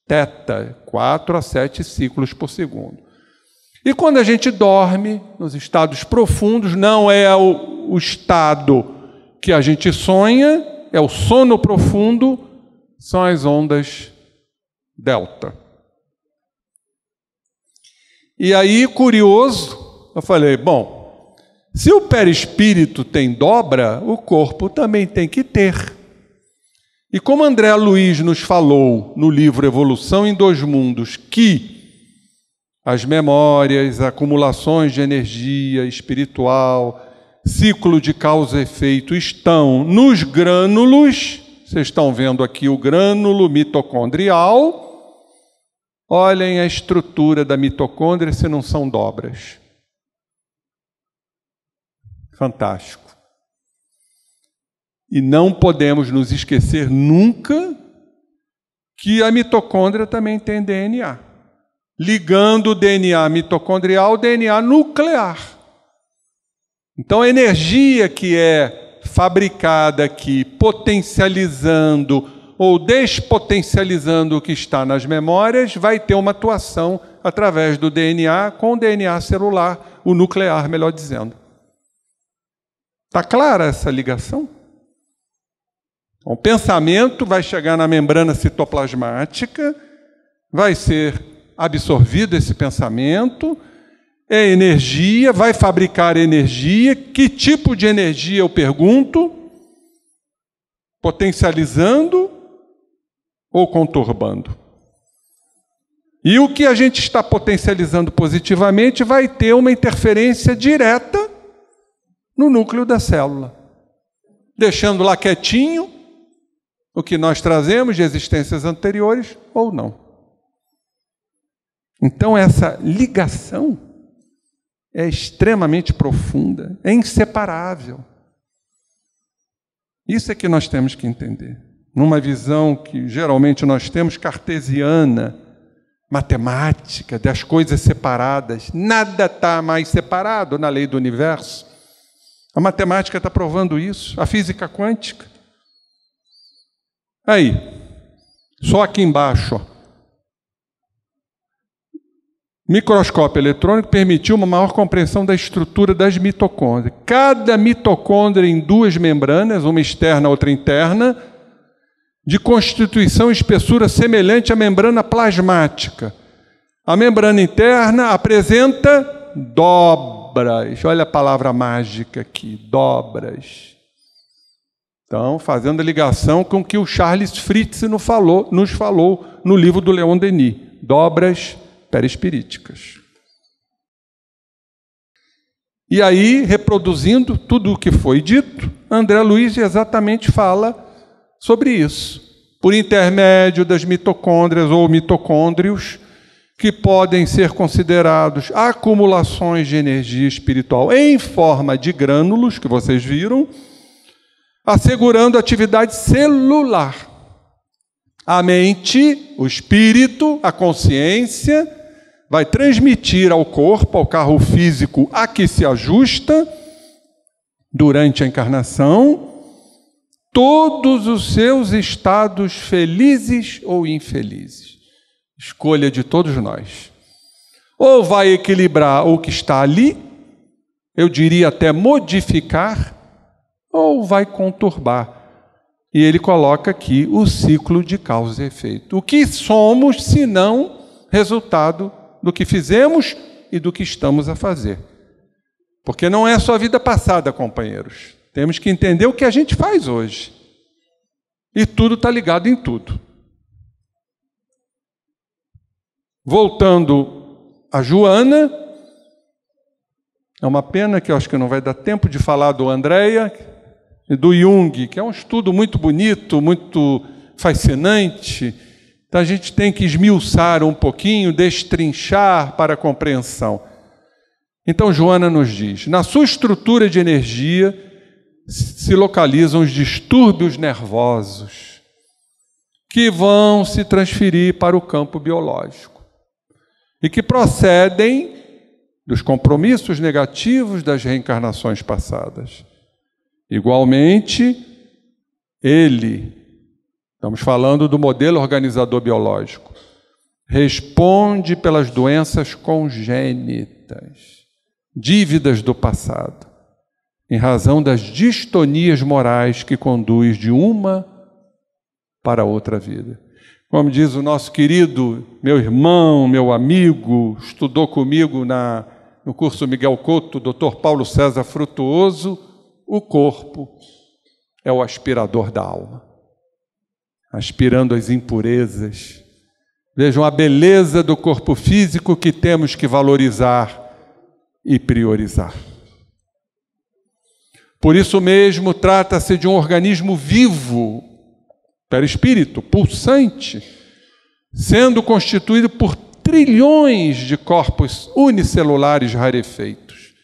teta, 4 a 7 ciclos por segundo. E quando a gente dorme, nos estados profundos, não é o estado que a gente sonha, é o sono profundo, são as ondas delta. E aí, curioso, eu falei, bom, se o perispírito tem dobra, o corpo também tem que ter. E como André Luiz nos falou no livro Evolução em Dois Mundos, que as memórias, acumulações de energia espiritual, ciclo de causa e efeito estão nos grânulos, vocês estão vendo aqui o grânulo mitocondrial. Olhem a estrutura da mitocôndria se não são dobras. Fantástico. E não podemos nos esquecer nunca que a mitocôndria também tem DNA. Ligando o DNA mitocondrial ao DNA nuclear. Então, a energia que é fabricada aqui, potencializando ou despotencializando o que está nas memórias, vai ter uma atuação através do DNA, com o DNA celular, o nuclear, melhor dizendo. Está clara essa ligação? O pensamento vai chegar na membrana citoplasmática, vai ser absorvido esse pensamento, é energia, vai fabricar energia. Que tipo de energia, eu pergunto? Potencializando ou conturbando? E o que a gente está potencializando positivamente vai ter uma interferência direta no núcleo da célula, deixando lá quietinho o que nós trazemos de existências anteriores ou não. Então essa ligação é extremamente profunda, é inseparável. Isso é que nós temos que entender. Numa visão que geralmente nós temos cartesiana, matemática, das coisas separadas, nada está mais separado na lei do universo. A matemática está provando isso, a física quântica. Aí, só aqui embaixo, ó. Microscópio eletrônico permitiu uma maior compreensão da estrutura das mitocôndrias. Cada mitocôndria em duas membranas, uma externa e outra interna, de constituição e espessura semelhante à membrana plasmática. A membrana interna apresenta dobras. Olha a palavra mágica aqui, dobras. Então, fazendo a ligação com o que o Charles Fritz nos falou no livro do Leon Denis, dobras perispiríticas. E aí, reproduzindo tudo o que foi dito, André Luiz exatamente fala sobre isso. Por intermédio das mitocôndrias ou mitocôndrios, que podem ser considerados acumulações de energia espiritual em forma de grânulos, que vocês viram, assegurando a atividade celular. A mente, o espírito, a consciência, vai transmitir ao corpo, ao carro físico a que se ajusta, durante a encarnação, todos os seus estados felizes ou infelizes. Escolha de todos nós. ou vai equilibrar o que está ali, eu diria até modificar, ou vai conturbar. E ele coloca aqui o ciclo de causa e efeito. O que somos, se não resultado do que fizemos e do que estamos a fazer. Porque não é só a vida passada, companheiros. Temos que entender o que a gente faz hoje. E tudo está ligado em tudo. Voltando a Joana, é uma pena que eu acho que não vai dar tempo de falar do Andréia e do Jung, que é um estudo muito bonito, muito fascinante. Então a gente tem que esmiuçar um pouquinho, destrinchar para a compreensão. Então Joana nos diz, na sua estrutura de energia se localizam os distúrbios nervosos que vão se transferir para o campo biológico e que procedem dos compromissos negativos das reencarnações passadas. Igualmente, estamos falando do modelo organizador biológico, responde pelas doenças congênitas, dívidas do passado, em razão das distonias morais que conduz de uma para outra vida. Como diz o nosso querido, meu irmão, meu amigo, estudou comigo no curso Miguel Couto, Dr. Paulo César Frutuoso, o corpo é o aspirador da alma, aspirando as impurezas. Vejam a beleza do corpo físico que temos que valorizar e priorizar. Por isso mesmo, trata-se de um organismo vivo, perispírito, pulsante, sendo constituído por trilhões de corpos unicelulares rarefeitos,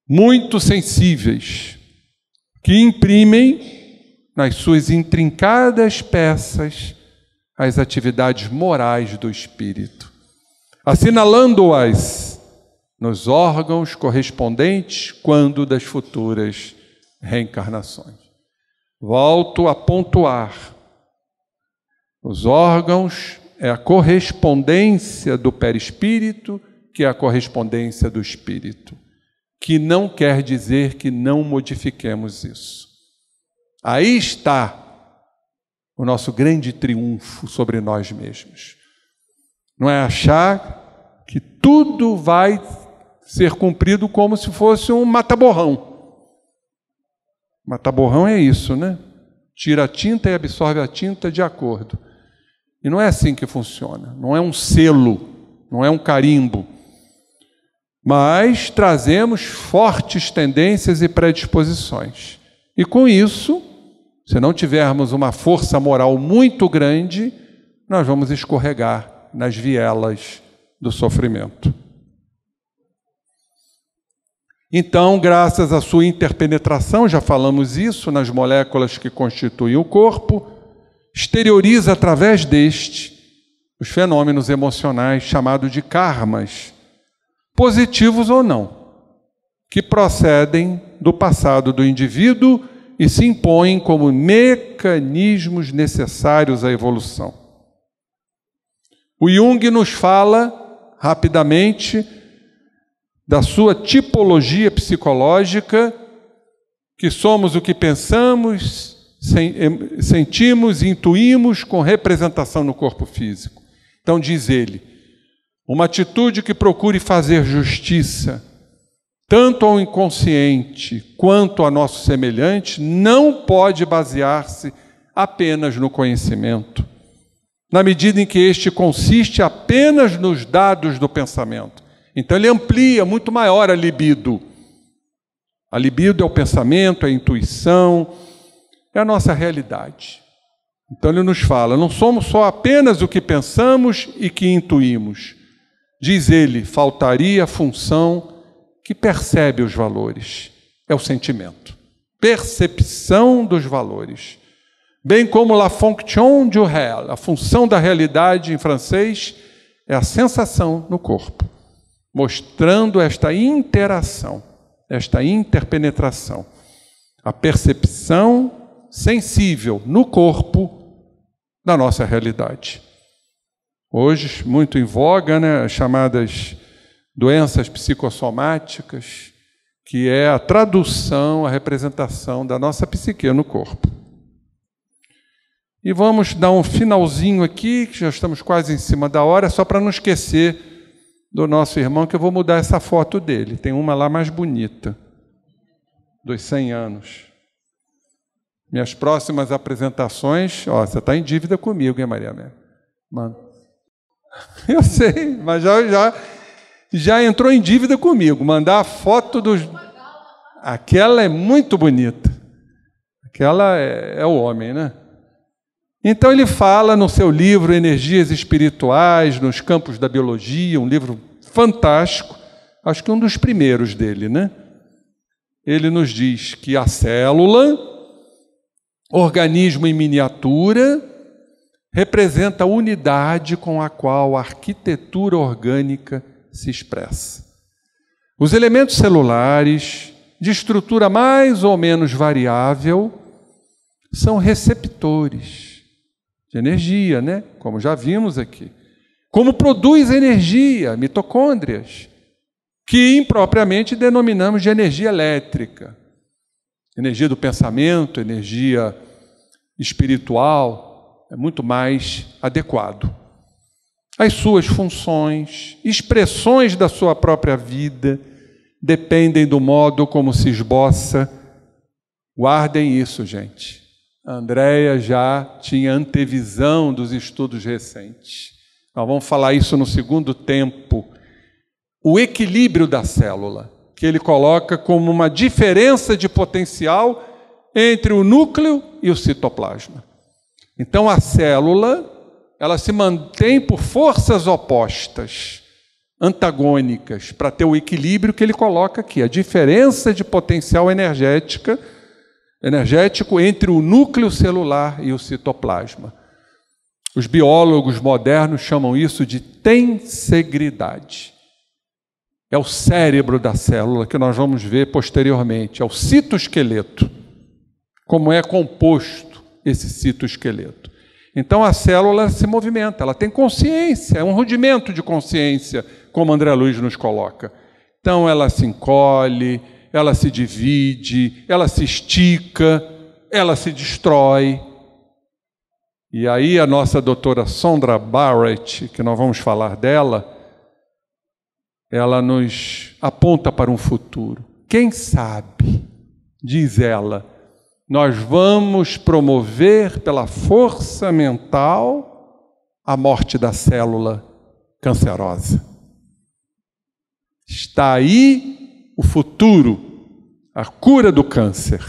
muito sensíveis, que imprimem nas suas intrincadas peças as atividades morais do espírito, assinalando-as nos órgãos correspondentes quando das futuras reencarnações. Volto a pontuar. Os órgãos é a correspondência do perispírito, que é a correspondência do espírito, que não quer dizer que não modifiquemos isso. Aí está o nosso grande triunfo sobre nós mesmos. Não é achar que tudo vai ser cumprido como se fosse um mata-borrão. Mata-borrão é isso, né? Tira a tinta e absorve a tinta de acordo. E não é assim que funciona. Não é um selo, não é um carimbo. Mas trazemos fortes tendências e predisposições. E com isso, se não tivermos uma força moral muito grande, nós vamos escorregar nas vielas do sofrimento. Então, graças à sua interpenetração, já falamos isso, nas moléculas que constituem o corpo, exterioriza através deste os fenômenos emocionais chamados de karmas, positivos ou não, que procedem do passado do indivíduo e se impõem como mecanismos necessários à evolução. O Jung nos fala, rapidamente, da sua tipologia psicológica, que somos o que pensamos, sentimos e intuímos com representação no corpo físico. Então diz ele, uma atitude que procure fazer justiça, tanto ao inconsciente quanto a nosso semelhante, não pode basear-se apenas no conhecimento, na medida em que este consiste apenas nos dados do pensamento. Então ele amplia muito maior a libido. A libido é o pensamento, é a intuição, é a nossa realidade. Então ele nos fala, não somos só apenas o que pensamos e que intuímos. Diz ele, faltaria a função que percebe os valores. É o sentimento. Percepção dos valores. Bem como la fonction du réel, a função da realidade em francês, é a sensação no corpo, mostrando esta interação, esta interpenetração. A percepção sensível no corpo da nossa realidade. hoje muito em voga, né, as chamadas doenças psicossomáticas, que é a tradução, a representação da nossa psique no corpo. E vamos dar um finalzinho aqui, que já estamos quase em cima da hora, só para não esquecer do nosso irmão, que eu vou mudar essa foto dele. Tem uma lá mais bonita, dos 100 anos. Minhas próximas apresentações, ó, você está em dívida comigo, hein, Maria Amélia? Mano, eu sei, mas já entrou em dívida comigo. Mandar a foto dos... Aquela é muito bonita. Aquela é o homem, né? Então ele fala no seu livro Energias Espirituais, nos Campos da Biologia, um livro fantástico, acho que um dos primeiros dele, né? Ele nos diz que a célula, organismo em miniatura, representa a unidade com a qual a arquitetura orgânica se expressa. Os elementos celulares, de estrutura mais ou menos variável, são receptores de energia, né? Como já vimos aqui. Como produz energia, mitocôndrias, que impropriamente denominamos de energia elétrica. Energia do pensamento, energia espiritual, é muito mais adequado. As suas funções, expressões da sua própria vida, dependem do modo como se esboça. Guardem isso, gente. A Andréia já tinha antevisão dos estudos recentes. Nós vamos falar isso no segundo tempo. O equilíbrio da célula, que ele coloca como uma diferença de potencial entre o núcleo e o citoplasma. Então, a célula, ela se mantém por forças opostas, antagônicas, para ter o equilíbrio que ele coloca aqui, a diferença de potencial energético entre o núcleo celular e o citoplasma. Os biólogos modernos chamam isso de tensegridade. É o cérebro da célula que nós vamos ver posteriormente, é o citoesqueleto. Como é composto esse citoesqueleto. Então a célula se movimenta, ela tem consciência, é um rudimento de consciência, como André Luiz nos coloca. Então ela se encolhe, ela se divide, ela se estica, ela se destrói. E aí a nossa doutora Sondra Barrett, que nós vamos falar dela, ela nos aponta para um futuro. Quem sabe, diz ela, nós vamos promover pela força mental a morte da célula cancerosa. Está aí o futuro, a cura do câncer.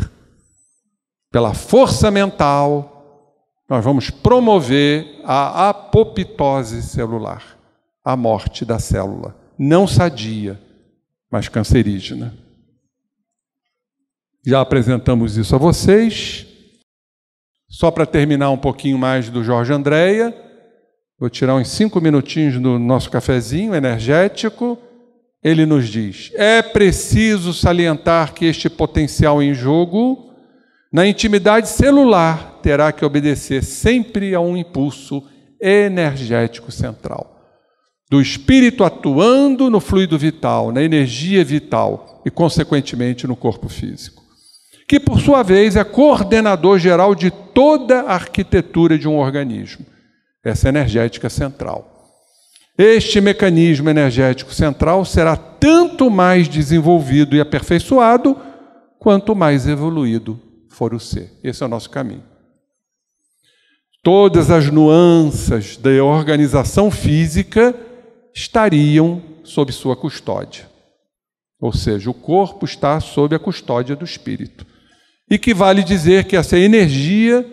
Pela força mental, nós vamos promover a apoptose celular, a morte da célula, não sadia, mas cancerígena. Já apresentamos isso a vocês. Só para terminar um pouquinho mais do Jorge Andréia, vou tirar uns 5 minutinhos do nosso cafezinho energético. Ele nos diz: é preciso salientar que este potencial em jogo, na intimidade celular, terá que obedecer sempre a um impulso energético central, do espírito atuando no fluido vital, na energia vital e, consequentemente, no corpo físico, que, por sua vez, é coordenador geral de toda a arquitetura de um organismo, essa energética central. Este mecanismo energético central será tanto mais desenvolvido e aperfeiçoado, quanto mais evoluído for o ser. Esse é o nosso caminho. Todas as nuances da organização física estariam sob sua custódia. Ou seja, o corpo está sob a custódia do espírito. E que vale dizer que essa energia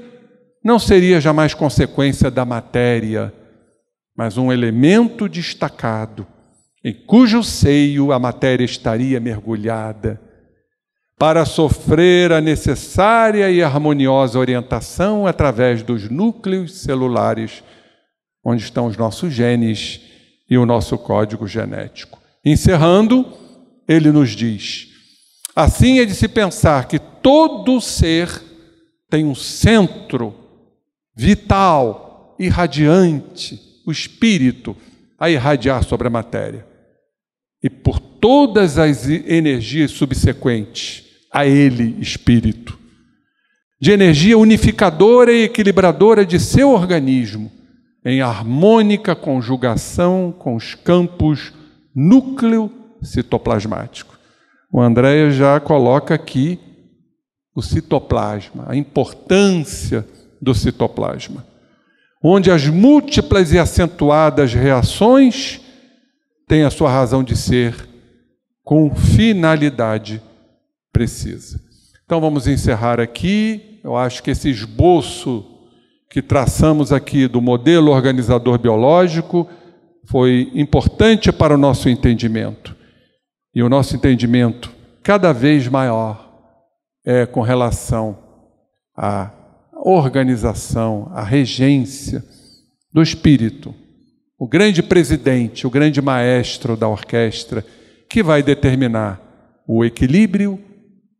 não seria jamais consequência da matéria, mas um elemento destacado, em cujo seio a matéria estaria mergulhada, para sofrer a necessária e harmoniosa orientação através dos núcleos celulares, onde estão os nossos genes e o nosso código genético. Encerrando, ele nos diz: assim é de se pensar que todo ser tem um centro vital, irradiante, o espírito, a irradiar sobre a matéria. E por todas as energias subsequentes a ele, espírito, de energia unificadora e equilibradora de seu organismo, em harmônica conjugação com os campos núcleo citoplasmático. O Andréa já coloca aqui o citoplasma, a importância do citoplasma, onde as múltiplas e acentuadas reações têm a sua razão de ser com finalidade precisa. Então vamos encerrar aqui. Eu acho que esse esboço que traçamos aqui do modelo organizador biológico foi importante para o nosso entendimento. E o nosso entendimento cada vez maior é com relação à organização, à regência do espírito, o grande presidente, o grande maestro da orquestra, que vai determinar o equilíbrio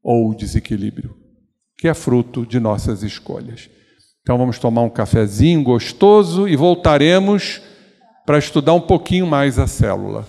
ou o desequilíbrio, que é fruto de nossas escolhas. Então vamos tomar um cafezinho gostoso e voltaremos para estudar um pouquinho mais a célula.